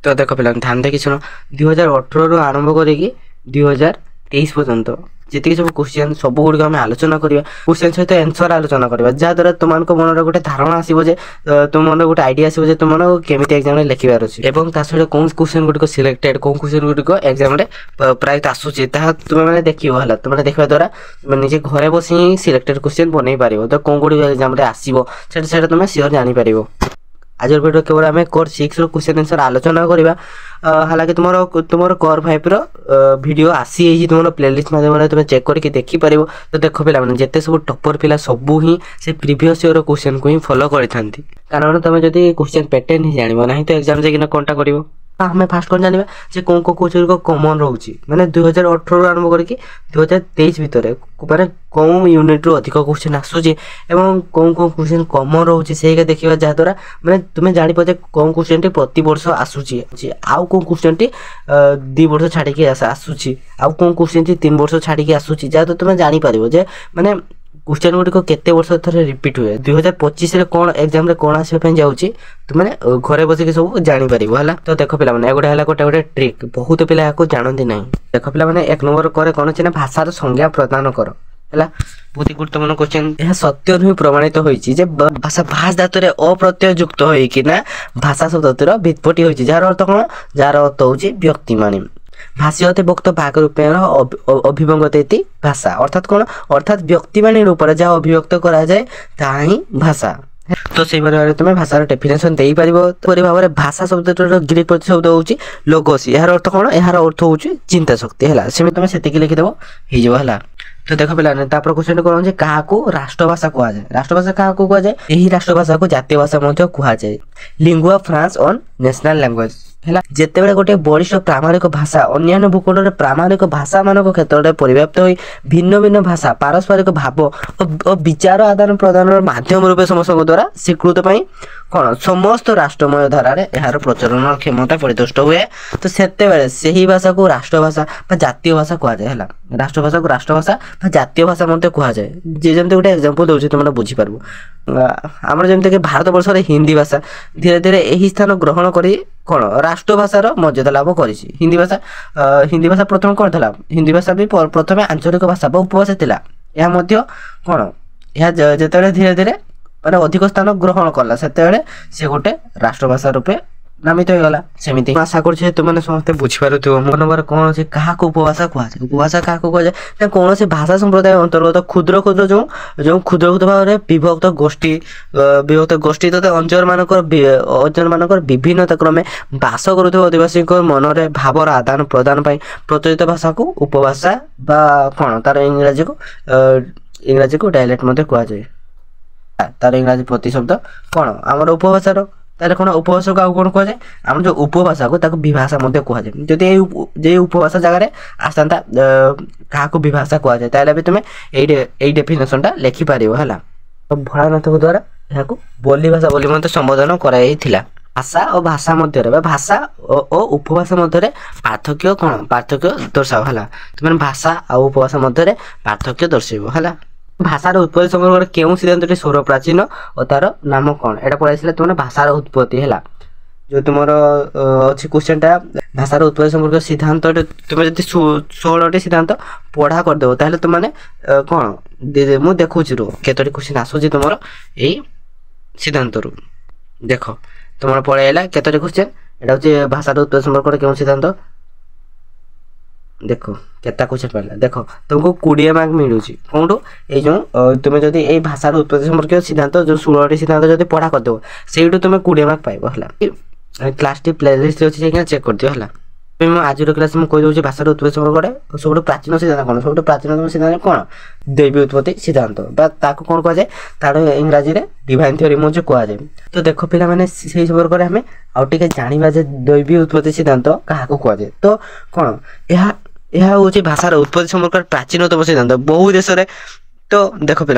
तो देख पे ध्यान देखी शुण 2018 आरंभ करके 2023 पर्यंत जी सब क्वेश्चन सब गुड़िक आम आलोचना करवा क्वेश्चन सहित आंसर आलोचना करवा जहाँद्वारा तुम मन गोटे धारणा आसो तुम मन गोटे आइडिया आसो तुम केमी एग्जाम लिखार अच्छे और सहित कौन क्वेश्चन गुड़िक सिलेक्टेड कौन क्वेश्चन गुड़िक एग्जाम प्रायत आसूसी तुम्हें देख तुमने देखा द्वारा तुम निजे घरे बस ही सिलेक्टेड क्वेश्चन बनई पार तो कौन गुड़िक एग्जाम आसो से तुम सियोर जापर। आज वीडियो केवल आम कोर 6 रो क्वेश्चन आंसर आलोचना करवा। हालांकि तुम कोर 5 रो वीडियो आसी तुम प्लेलिस्ट माध्यम तुम चेक करके देखी पार। तो देख पिला माने जेते सब टॉपर पिला सब ही से प्रीवियस ईयर क्वेश्चन को ही फॉलो करथांती कारण तुम जदी क्वेश्चन पैटर्न ही जानिबो नाही तो एग्जाम जे कोनटा करिवो हमें फास्ट कौन जाना जे कौन को क्वेश्चन को कॉमन रोचे माने 2018 आरंभ करके 2023 भितर माने कौन यूनिट रो अधिक क्वेश्चन आसुची एवं कौन कौन क्वेश्चन कॉमन रोचे सेगा देखिबा जा द्वारा माने तुमे जानि पजे कौन क्वेश्चन टी प्रति वर्ष आसुची आउ कौन क्वेश्चन टी 2 वर्ष छाडी के आसुची आउ कौन क्वेश्चन टी 3 वर्ष छाडी के आसुची जा तो तुमे जानि पारिबो जे माने क्वेश्चन गुड़िक केते वर्ष थरे रिपीट हुए 2025 रे कोन एग्जाम रे कोन आसे पे जाउची तुमने घरे बसी के सब जानि परिबो हला। तो देखो पिला माने एगोडा हला गोटे ट्रिक बहुत पिला याको जानନ୍ତି नाही। देखो पिला माने एक नंबर करे कोन छै ना भाषा रो संज्ञा प्रदान करो हला बहुत गुरुत्वपूर्ण क्वेश्चन यह सत्य नु प्रमाणित होईची जे भाषा भाष धातु रे अप्रत्यय युक्त होई कि ना भाषा शब्द धातु रो व्युत्पत्ति होईची जार अर्थ कोन जार अर्थ होची व्यक्ति माने भाषी होते वक्त भाग रूपेण अभिव्यंगत भाषा अर्थात कौन अर्थात व्यक्तिवाणी रूप जहाँ अभिव्यक्त करा जाए ता ही भाषा। तो से भाव तुम भाषार डेफिनेशन दे पार भाव में भाषा शब्द ग्रीक प्रतिशब्द होची लोगोस यार अर्थ कौन यार अर्थ होची चिंता शक्ति है सेम तुम से लिखिदेव हो। तो देख पे क्वेश्चन कौन क्या राष्ट्रभाषा कहुए राष्ट्रभाषा क्या कहुए यही राष्ट्रभाषा को जातीय भाषा कहुए lingua franca on national language है जिते गोटे वरिष्ठ प्रामाणिक भाषा अन्य भूखंड में प्रामाणिक भाषा मान क्षेत्र में परिव्याप्त हो भिन्न भिन्न भाषा पारस्परिक भाव और विचार आदान प्रदान माध्यम रूप समस्त द्वारा स्वीकृत कौन समस्त राष्ट्रमय धारा यार प्रचलन क्षमता परिदुष्ट हुए। तो से ही भाषा को राष्ट्रभाषा जातीय भाषा कहुए राष्ट्रभाषा को राष्ट्रभाषा जातीय भाषा कहुए जमी गोटे एग्जांपल दूसरी तुम बुझीपार आम जमी भारत वर्ष हिंदी भाषा धीरे धीरे यही स्थान ग्रहण कर कौन राष्ट्रभाषार मर्यादा लाभ कर हिंदी भाषा प्रथम कौन था हिंदी भाषा भी प्रथम आंचलिक भाषा उपभाषा था यह कौन यह जिते धीरे धीरे मैंने अधिक स्थान ग्रहण कला से गोटे राष्ट्रभाषा रूपे नामित होगा सेमती आशा कर तुमने समस्त बुझीपार मो नंबर कौन अच्छे क्या उपभाषा कहुए उपभाषा क्या कहुए कौन से भाषा संप्रदाय अंतर्गत क्षुद्र क्षुद्र जो क्षुद्र क्षुद्र भाव में विभक्त गोष्ठी तथा अंचल मानक विभिन्नता क्रमे बास करुवा आदिवासी मनरे भावर आदान प्रदान प्रचलित भाषा को उपभाषा कौन तार इंग्राजी को डायलेक्ट मध्य कहुए तार इंग्राजी प्रतिशब्द कौन आम उपभाषार ताले कौन उपभाषा को कौन कहुए आम जो उपभाषा को विभाषा कहुए जदि उपभाषा जगह आसता क्या विभाषा कहुए भी तुम्हें यही डेफिनेशन टा लिखिपार है। तो भोलानाथ द्वारा यहाँ बोली भाषा बोली संबोधन कराइला भाषा और भाषा मध्य भाषा और उपभाषा मध्य पार्थक्य कौन पार्थक्य दर्शाओ है तुम भाषा और उपभाषा मध्य पार्थक्य दर्शेब है। भाषार उत्पत्ति संपर्क केउं सिद्धांत स्वर प्राचीन और तार नाम कौन एटा पढ़ाई तुमने भाषार उत्पत्ति है जो तुम अच्छी क्वेश्चन टा भाषार उत्पत्ति संपर्क सिद्धांत तुम जब 16 सिद्धांत पढ़ा करदेव ताहले तुमने कौन मुझे देखुची रो केतोटी क्वेश्चन आसूची तुम यही सिद्धांत रू देख तुम पढ़ाइला केतोटी क्वेश्चन एटा हूँ भाषार उत्पत्ति संपर्क केउं सिद्धांत देख केता क्वेश्चन पढ़ला देख तुमको 20 मार्क मिलूँ कौन ये जो तुम्हें जब ये भाषार उत्पत्ति संपर्क सिद्धांत जो 16 सिद्धांत जब पढ़ा करदेव से तुम्हें 20 मार्क पाइब है क्लास टी प्लेलिस्ट अच्छी चेक कर दियो है आज क्लास में कहीदे भाषार उत्पत्ति संपर्क सब प्राचीन सिद्धांत कौन सब प्राचीन सिद्धांत कौन दैवी उत्पत्ति सिद्धांत कौन कहुए तार इंग्राजी में डिवाइन थ्योरी मुझे कहुए। तो देख पिला माने से संपर्क में आउ टे जाना दैवी उत्पत्ति सिद्धांत क्या कहुए तो कौन यह हूँ भाषार उत्पत्ति संपर्क प्राचीनतम सिद्धांत बहु देश तो देख पे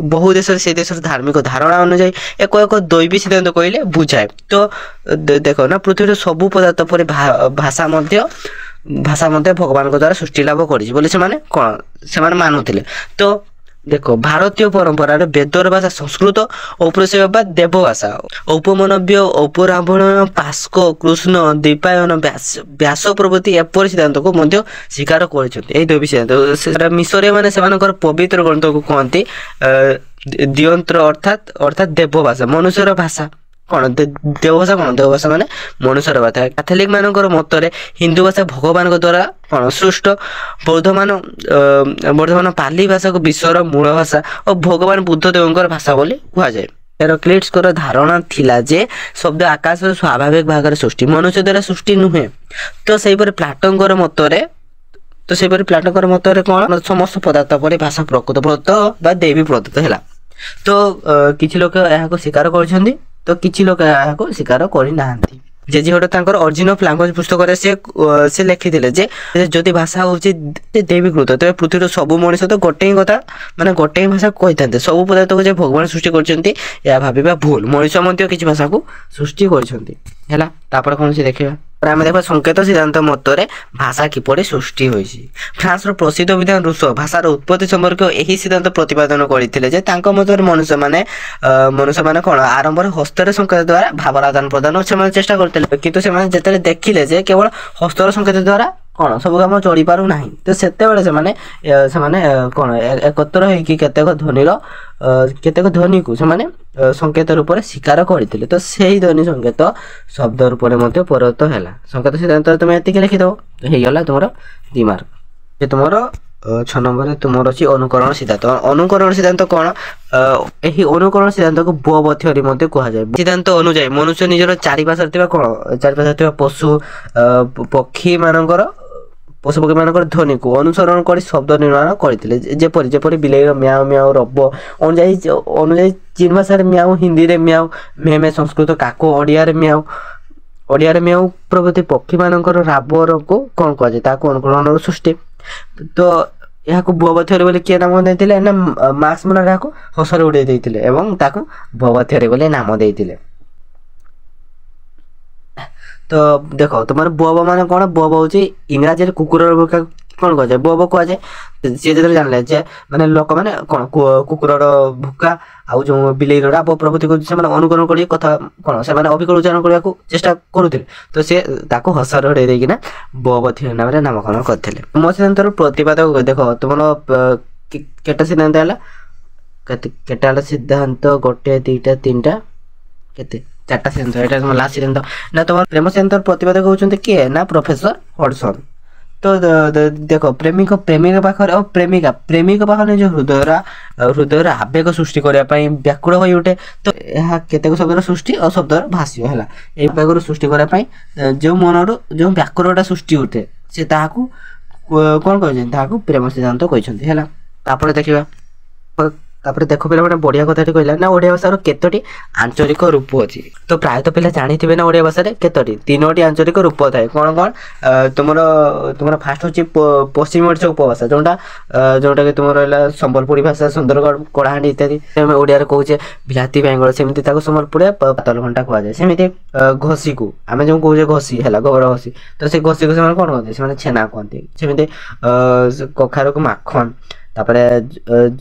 बहु देश से देश धार्मिक धारणा अनुजाई एक एक दैवी सिद्धांत कहले बुझाए। तो देख ना पृथ्वी सबू पदार्थ पर भाषा भगवान द्वारा सृष्टि लाभ कर कौन से मानुले। तो ଦେଖ ଭାରତୀୟ ପରମ୍ପରାରେ ବେଦର ଭାଷା ସଂସ୍କୃତ, ଔପନିଷଦ ବା ଦେବ ଭାଷା। ଔପମାନବ୍ୟ, ଔପରାବଣ, ପାସ୍କ, କୃଷ୍ଣ, ଦ୍ୱୈପାୟନ, ବ୍ୟାସ ପ୍ରଭୃତି ଏପରି ସିଦ୍ଧାନ୍ତକୁ ମଧ୍ୟ ସ୍ୱୀକାର କରିଛନ୍ତି। ଏଇ ଦୁଇ ସିଦ୍ଧାନ୍ତ ମିଶରୀୟ ମାନେ ସେମାନଙ୍କର ପବିତ୍ର ଗ୍ରନ୍ଥକୁ କହନ୍ତି ଦିଅନ୍ତ୍ର ଅର୍ଥାତ୍ ଦେବ ଭାଷା, ମନୁଷ୍ୟର ଭାଷା। କଣ ଦେବ ଭାଷା? କଣ ଦେବ ଭାଷା ମାନେ ମନୁଷ୍ୟର ଭାଷା। କ୍ୟାଥୋଲିକ ମାନଙ୍କର ମତରେ ହିନ୍ଦୁ ଭାଷା ଭଗବାନଙ୍କ ଦ୍ୱାରା କଣ ସୃଷ୍ଟ। ବର୍ତ୍ତମାନ ପାଲି ଭାଷାକୁ ବିଶ୍ୱର ମୂଳ ଭାଷା ଓ ଭଗବାନ ବୁଦ୍ଧ ଦେବଙ୍କର ଭାଷା ବୋଲି କୁହାଯାଏ। ହେରାକ୍ଲିଟସଙ୍କର ଧାରଣା ଥିଲା ଯେ ଶବ୍ଦ ଆକାଶର ସ୍ୱାଭାବିକ ଭାଗରେ ସୃଷ୍ଟି, ମନୁଷ୍ୟ ଦ୍ୱାରା ସୃଷ୍ଟି ନୁହେଁ। ତ ସେହିପରି ପ୍ଲାଟୋଙ୍କର ମତରେ କଣ ସମସ୍ତ ପଦାର୍ଥ ପରି ଭାଷା ପ୍ରକୃତ ପ୍ରଦତ୍ତ ବା ଦେବୀ ପ୍ରଦତ୍ତ ହେଲା। ତ କିଛି ଲୋକ ଏହାକୁ ସ୍ୱୀକାର କରିଛନ୍ତି, ତ କିଛି ଲୋକ ଏହାକୁ ସ୍ୱୀକାର କରିନାହାନ୍ତି। ଜେଜି ହଟ ତାଙ୍କର ଅରିଜିନ୍ ଅଫ୍ ଲାଙ୍ଗୁଏଜ ପୁସ୍ତକରେ ସେ ଲେଖିଥିଲେ ଯେ ଯଦି ଭାଷା ହେଉଛି ଦେବୀକୃତ, ତେବେ ପୃଥିବୀର ସବୁ ମଣିଷ ତ ଗୋଟେ ହିଁ କଥା ମାନେ ଗୋଟେ ହିଁ ଭାଷା କହିଥାନ୍ତେ। ସବୁ ପଦାର୍ଥକୁ ଯେ ଭଗବାନ ସୃଷ୍ଟି କରିଛନ୍ତି ଏହା ଭାବିବା ଭୁଲ। ମଣିଷ ମଧ୍ୟ କିଛି ଭାଷାକୁ ସୃଷ୍ଟି କରିଛନ୍ତି ହେଲା। ତାପରେ କଣ ସେ ଦେଖିବା, ଆମେ ଦେଖିବା ସଂକେତ ସିଦ୍ଧାନ୍ତ ମତରେ ଭାଷା କିପରି ସୃଷ୍ଟି ହୋଇଛି। ଫ୍ରାନ୍ସର ପ୍ରସିଦ୍ଧ ବିଦ୍ୱାନ ରୁଷୋ ଭାଷାର ଉତ୍ପତ୍ତି ସମ୍ପର୍କୀୟ ଏହି ସିଦ୍ଧାନ୍ତ ପ୍ରତିପାଦନ କରିଥିଲେ ଯେ ତାଙ୍କ ମତରେ ମନୁଷ୍ୟମାନେ କଣ ଆରମ୍ଭରେ ହସ୍ତର ସଂକେତ ଦ୍ୱାରା ଭାବର ଆଦାନ ପ୍ରଦାନ ସେମାନେ ଚେଷ୍ଟା କରିଥିଲେ, କିନ୍ତୁ ସେମାନେ ଯେତେବେଳେ ଦେଖିଲେ ଯେ କେବଳ ହସ୍ତର ସଂକେତ ଦ୍ୱାରା କଣ ସବୁ କାମ ଚଳିପାରୁନାହିଁ, ତ ସେତେବେଳେ ସେମାନେ କଣ ଏକତ୍ର ହେଇକି କେତେକ ଧ୍ୱନିକୁ ସେମାନେ ସଂକେତ ରୂପରେ ସ୍ୱୀକାର କରିଥିଲେ। ତ ସେଇ ଧ୍ୱନି ସଂକେତ ଶବ୍ଦ ରୂପରେ ମଧ୍ୟ ପରିଣତ ହେଲା। ସଂକେତ ସିଦ୍ଧାନ୍ତରେ ତମେ ଏତିକି ଲେଖିଦବ, ହେଇଗଲା ତୁମର 2 ମାର୍କ। ଯେ ତୁମର 6 ନମ୍ବରରେ ତୁମର ଅଛି ଅନୁକରଣ ସିଦ୍ଧାନ୍ତ। ଅନୁକରଣ ସିଦ୍ଧାନ୍ତ କଣ? ଏହି ଅନୁକରଣ ସିଦ୍ଧାନ୍ତକୁ ବୋବ ଥିଓରୀ ମଧ୍ୟ କୁହାଯାଏ। ସିଦ୍ଧାନ୍ତ ଅନୁଯାୟୀ ମନୁଷ୍ୟ ନିଜର ଚାରିପାର୍ଶ୍ୱରେ ଥିବା ପକ୍ଷୀ ମାନଙ୍କର ଧ୍ୱନିକୁ ଅନୁସରଣ କରି ଶବ୍ଦ ନିର୍ମାଣ କରିଥିଲେ। ଯେପରି ବିଲେଇର ମ୍ୟାଉ ମ୍ୟାଉ ରବ ଅନୁଯାୟୀ ଚୀନ ଭାଷାରେ ମ୍ୟାଉ, ହିନ୍ଦୀରେ ମ୍ୟାଉ, ମେ ସଂସ୍କୃତ କାକ, ଓଡ଼ିଆରେ ମ୍ୟାଉ ପ୍ରଭୃତି ପକ୍ଷୀମାନଙ୍କର ରାବକୁ କଣ କୁହାଯାଏ? ତାକୁ ଅନୁକରଣର ସୃଷ୍ଟି। ତ ଏହାକୁ ବୋବ ଥିଓରୀ ବୋଲି କିଏ ନାମ ଦେଇଥିଲେ ନା ମାର୍କ୍ସ ମାନେ ଏହାକୁ ହସରେ ଉଡ଼େଇ ଦେଇଥିଲେ ଏବଂ ତାକୁ ବୋବ ଥିଓରୀ ବୋଲି ନାମ ଦେଇଥିଲେ। ତ ଦେଖ ତୁମର ବୋବ ମାନେ କଣ? ବୋବ ହଉଛି ଇଂରାଜୀରେ କୁକୁରର ଭୂକା କଣ କୁହାଯାଏ? ବୋବ କୁହାଯାଏ। ସିଏ ଯେତେବେଳେ ଜାଣିଲେ ଯେ ମାନେ ଲୋକମାନେ କଣ କୁକୁରର ଭୂକା ଆଉ ଯୋଉ ବିଲେଇର ରାବ ପ୍ରଭୃତିକୁ ସେମାନେ ଅନୁକରଣ କରି କଥା କଣ ସେମାନେ ଅବିକଳ ଉଚ୍ଚାରଣ କରିବାକୁ ଚେଷ୍ଟା କରୁଥିଲେ, ତ ସେ ତାକୁ ହସରେ ଉଡ଼େଇ ଦେଇକିନା ବୋବ ଥିଓରୀ ନାମରେ ନାମକରଣ କରିଥିଲେ। ମୋ ସିଦ୍ଧାନ୍ତର ପ୍ରତିପାଦକ ଦେଖ ତୁମର କେତେ ସିଦ୍ଧାନ୍ତ ହେଲା? କେତେ ହେଲା ସିଦ୍ଧାନ୍ତ? 1 2 3 କେତେ 4ଟା ସିଦ୍ଧାନ୍ତ। ଏଇଟା ତୁମ ଲାଷ୍ଟ ସିଦ୍ଧାନ୍ତ ନା। ତୁମର ପ୍ରେମ ସିଦ୍ଧାନ୍ତର ପ୍ରତିପାଦକ ହେଉଛନ୍ତି କିଏ ନା ପ୍ରଫେସର ହଡସନ। ତ ଦେଖ ପ୍ରେମିକା ପାଖରେ ନିଜ ହୃଦୟର ଆବେଗ ସୃଷ୍ଟି କରିବା ପାଇଁ ବ୍ୟାକୁଳ ହୋଇ ଉଠେ। ତ ଏହା କେତେକ ଶବ୍ଦର ସୃଷ୍ଟି ଓ ଶବ୍ଦର ଭାଷ୍ୟ ହେଲା। ଏହି ଆବେଗରୁ ସୃଷ୍ଟି କରିବା ପାଇଁ ଯେଉଁ ମନରୁ ଯେଉଁ ବ୍ୟାକୁଳଟା ସୃଷ୍ଟି ଉଠେ ସେ ତାହାକୁ କଣ କହିଛନ୍ତି? ତାହାକୁ ପ୍ରେମ ସିଦ୍ଧାନ୍ତ କହିଛନ୍ତି ହେଲା। ତାପରେ ଦେଖିବା, ତାପରେ ଦେଖ ପିଲାମାନେ ବଢ଼ିଆ କଥାଟି କହିଲା ନା ଓଡ଼ିଆ ଭାଷାର କେତୋଟି ଆଞ୍ଚଳିକ ରୂପ ଅଛି। ତ ପ୍ରାୟତଃ ପିଲା ଜାଣିଥିବେ ନା ଓଡ଼ିଆ ଭାଷାରେ କେତୋଟି 3ଟି ଆଞ୍ଚଳିକ ରୂପ ଥାଏ। କଣ ତୁମର ଫାଷ୍ଟ ହେଉଛି ପଶ୍ଚିମ ଓଡ଼ିଶା ଉପଭାଷା, ଯୋଉଟାକି ତୁମର ରହିଲା ସମ୍ବଲପୁରୀ ଭାଷା, ସୁନ୍ଦରଗଡ଼, କଳାହାଣ୍ଡି ଇତ୍ୟାଦି। ଆମେ ଓଡ଼ିଆରେ କହୁଛେ ବିଲାତି ବେଙ୍ଗଳ, ସେମିତି ତାକୁ ସମ୍ବଲପୁରରେ ପାତଲ ଘଣ୍ଟା କୁହାଯାଏ। ସେମିତି ଘଷିକୁ ଆମେ ଯେଉଁ କହୁଛେ ଘଷି ହେଲା, ଗୋବର ଘଷି, ତ ସେ ଘଷିକୁ ସେମାନେ କଣ କହନ୍ତି? ସେମାନେ ଛେନା କୁହନ୍ତି। ସେମିତି କଖାରୁକୁ ମାଖନ। ତାପରେ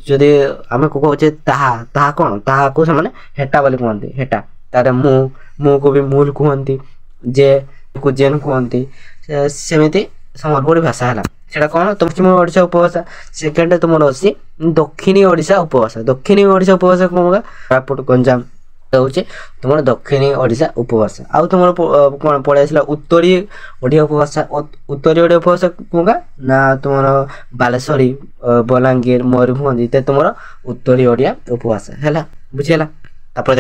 ଯଦି ଆମେ କହୁଛେ ତାହା କଣ? ତାହାକୁ ସେମାନେ ହେଟା ବୋଲି କୁହନ୍ତି, ହେଟା। ତାପରେ ମୁଁକୁ ବି ମୁଲ କୁହନ୍ତି, କୁ ଜେନ୍ କୁହନ୍ତି। ସେମିତି ସମ୍ବଲପୁରୀ ଭାଷା ହେଲା। ସେଟା କଣ? ପଶ୍ଚିମ ଓଡ଼ିଶା ଉପଭାଷା। ସେକେଣ୍ଡରେ ତୁମର ଅଛି ଦକ୍ଷିଣୀ ଓଡ଼ିଶା ଉପଭାଷା। ଦକ୍ଷିଣୀ ଓଡ଼ିଶା ଉପଭାଷା କଣ? କୋରାପୁଟ, ଗଞ୍ଜାମ ହେଉଛି ତୁମର ଦକ୍ଷିଣୀ ଓଡ଼ିଶା ଉପଭାଷା। ଆଉ ତୁମର କଣ ପଳେଇ ଆସିଲା ଉତ୍ତରୀ ଓଡ଼ିଆ ଉପଭାଷା। ଉତ୍ତରୀ ଓଡ଼ିଆ ଉପଭାଷା କଣ ନା ତୁମର ବାଲେଶ୍ୱରୀ, ବଲାଙ୍ଗୀର, ମୟୂରଭଞ୍ଜ ଇତ୍ୟାଦି ତୁମର ଉତ୍ତରୀ ଓଡ଼ିଆ ଉପଭାଷା ହେଲା। ବୁଝିହେଲା? ତାପରେ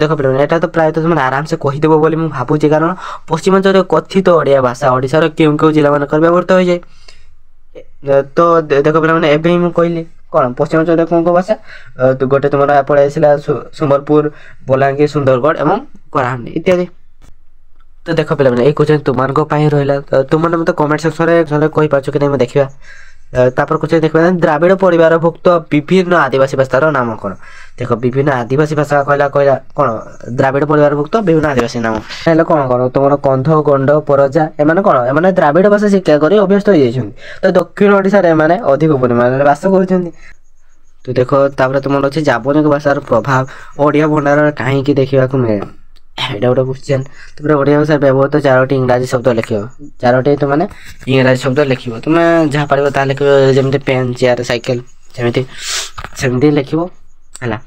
ଦେଖ ପିଲାମାନେ ଏଇଟା ତ ପ୍ରାୟତଃ ତୁମେ ଆରାମସେ କହିଦେବ ବୋଲି ମୁଁ ଭାବୁଛି, କାରଣ ପଶ୍ଚିମାଞ୍ଚଳରେ କଥିତ ଓଡ଼ିଆ ଭାଷା ଓଡ଼ିଶାର କେଉଁ ଜିଲ୍ଲାମାନଙ୍କରେ ବ୍ୟବହୃତ ହୋଇଯାଏ। ତ ଦେଖ ପିଲାମାନେ ଏବେ ହିଁ ମୁଁ କହିଲି କଣ ପଶ୍ଚିମାଞ୍ଚଳରେ କୋଉ ଭାଷା? ଗୋଟେ ତୁମର ପଳେଇ ଆସିଲା ସମ୍ବଲପୁର, ବଲାଙ୍ଗୀର, ସୁନ୍ଦରଗଡ଼ ଏବଂ କଳାହାଣ୍ଡି ଇତ୍ୟାଦି। ତ ଦେଖ ପିଲାମାନେ ଏଇ କୋଶ୍ଚିନ୍ ତୁମମାନଙ୍କ ପାଇଁ ରହିଲା। ତୁମମାନେ ମୋତେ କମେଣ୍ଟ ସେକ୍ସନରେ କହିପାରୁଛ କି ନାହିଁ ମୁଁ ଦେଖିବା। ତାପରେ କୋଶ୍ଚିନ୍ ଦେଖିବା ଦ୍ରାବିଡ଼ ପରିବାରଭୁକ୍ତ ବିଭିନ୍ନ ଆଦିବାସୀ ଭାଷାର ନାମ କଣ? ଦେଖ ବିଭିନ୍ନ ଆଦିବାସୀ ଭାଷା କହିଲା କଣ? ଦ୍ରାବିଡ଼ ପରିବାରଭୁକ୍ତ ବିଭିନ୍ନ ଆଦିବାସୀ ନାମ ହେଲେ କଣ ତୁମର କନ୍ଧ, ଗଣ୍ଡ, ପରଜା ଏମାନେ କଣ? ଏମାନେ ଦ୍ରାବିଡ଼ ଭାଷା ଶିକ୍ଷା କରି ଅଭ୍ୟସ୍ତ ହୋଇଯାଇଛନ୍ତି। ତ ଦକ୍ଷିଣ ଓଡ଼ିଶାରେ ଏମାନେ ଅଧିକ ପରିମାଣରେ ବାସ କରୁଛନ୍ତି। ତ तो देख तापर तुम अच्छे जाबनिक भाषार प्रभाव ओडिया भंडार कहीं देखा मिले एटा गोटे क्वेश्चन। तुम ओडिया भाषा व्यवहृत 4टी इंग्राजी शब्द लिख 4टी तुमने इंग्राजी शब्द लिख तुम जहाँ पार ता लिख जमी पेन चेयर साइकेल सेमती लिख है।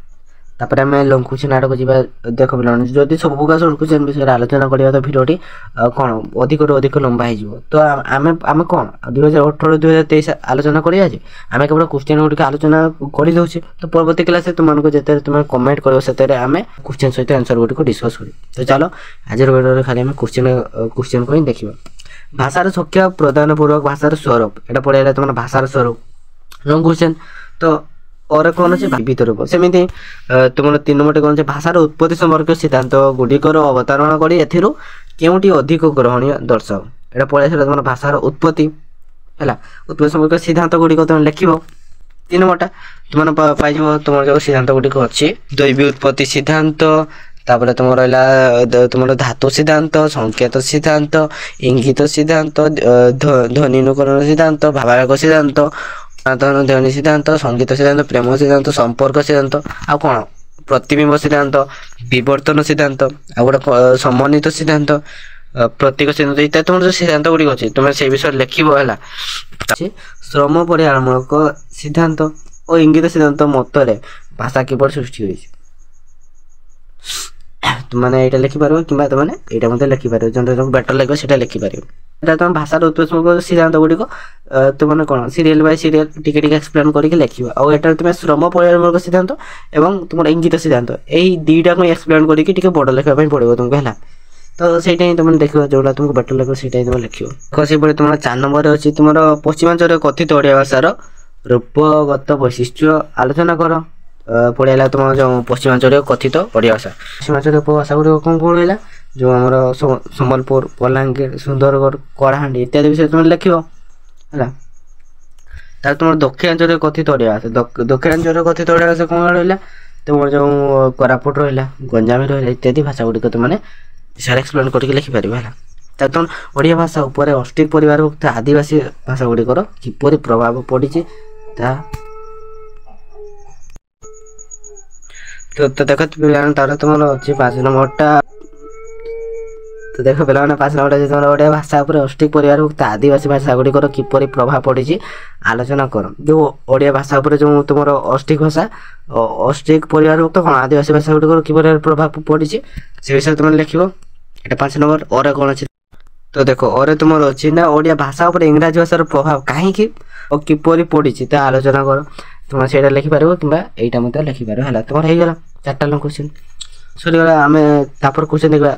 तापर आम लंग क्वेश्चन आड़क जा देख पे जदि सब प्रकार सर्ट क्वेश्चन विषय आलोचना करवा तो भिडियोटी कौन अधिक अधिक लंबा हो तो आम कौन 2018-2023 आलोचना करा आम केवल क्वेश्चन गुड़िक आलोचना कर दे। तो परवर्ती क्लास तुमको जिते तुम कमेंट कर आम क्वेश्चन सहित आंसर गुड़िक डिस्कस कर। तो चलो आज भिडियो खाली आम क्वेश्चन को ही देखा। भाषार संख्या प्रदान पूर्वक भाषार स्वरूप एटा पढ़ा तुम भाषार स्वरूप लंग क्वेश्चन। तो और कौन अच्छे विविध रूप सेमती तुम 3 नंबर कौन भाषार उत्पत्ति संपर्क सिद्धांत गुड़िकर अवतारण करोटी अधिक ग्रहणीय दर्शाओ एटा पढ़ा तुम भाषार उत्पत्ति है उत्पत्ति संपर्क सिद्धांत गुड़िक तुम लिख 3 नंबरटा तुम पाई तुम जो सिद्धांत गुड़िक अच्छी दैवी उत्पत्ति सिद्धांत तापर तुम रहा तुम धातु सिद्धांत संकेत सिद्धांत इंगित सिद्धांत ध्वनिनुकरण सिद्धांत भावार्थ सिद्धांत ध्वनि सिद्धांत संगीत सिद्धांत प्रेम सिद्धांत संपर्क सिद्धांत आ कौन प्रतिबिंब सिद्धांत विवर्तन सिद्धांत आ गोटे समन्वित सिद्धांत प्रतीक सिद्धांत इत्यादि तुम जो सिद्धांत गुड़िक अच्छे तुम से विषय लिख श्रम परिहारमूलक सिद्धांत और इंगित सिद्धांत मतरे भाषा किपर सृष्टि होती तुमने यहाँ लिखिपार कि तुमने यहाँ मत लिखिपार जो बेटर लगे से लिखिपार तुम भाषार उत्पत्ति सिद्धांत गुड़िक तुमने कौन सीरियल बाय सीरियल टिके एक्सप्लेन करके लिख और यहाँ तुम श्रम परिहारमूलक सिद्धांत और तुम इंगित सिद्धांत यही दुईटा को एक्सप्लेन करके बड़ लिखापी पड़ो तुमको है। तो सहीटा ही तुम देख जो तुमको बेटर लगे से तुम लिख तुम 4 नंबर अच्छी तुम पश्चिमांचल कथित ओडिया भाषार रूपगत वैशिष्ट्य आलोचना कर पढ़ा तुम जो पश्चिमांचल कथित ओडिया भाषा पश्चिमांचल उपभाषा गुड़िक कौन कौन रहा जो आम संबलपुर बलांगीर सुंदरगढ़ कलाहांडी इत्यादि विषय तुम लिख है। तुम दक्षिणांचल कथित ओडिया भाषा दक्षिणांचल कथित ओडिया भाषा कौन रहा तुम जो कोरापुट रहा गंजाम रहा इत्यादि भाषा गुड़िक तुमने विषय एक्सप्लेन करके लिखिपार है। तुम ओडिया भाषा उपर ऑस्ट्रिक परिवार भुक्त आदिवासी भाषा गुड़िकर किपरि प्रभाव पड़ी तो देख पे तुम अच्छी 5 नंबरटा तो देख पे 5 नंबर तुम ओडिया भाषा उपर ऑस्ट्रिक परिवार भुक्त आदिवासी भाषा गुड़िकर किपरि प्रभाव पड़ी आलोचना कर। जो ओडिया भाषा उपर जो तुम ऑस्ट्रिक भाषा ऑस्ट्रिक परिवार भुक्त कौन आदिवासी भाषा गुड़िकर किपरि प्रभाव पड़ी से विषय तुम लिख 5 नंबर और कौन अच्छे। तो देख और तुम अच्छी ना ओडिया भाषा उपर इंग्राजी भाषार प्रभाव कहीं और किपरि पड़ी आलोचना कर तुम से लिखिपार कि यहाँ मत लिखिपार है। तुम हो 4टा लंग क्वेश्चन सरीगला आम तापर क्वेश्चन देखा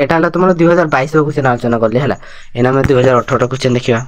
यहाँ तुम 2022 क्वेश्चन आलोचना कले है एना 2018 क्वेश्चन देखा।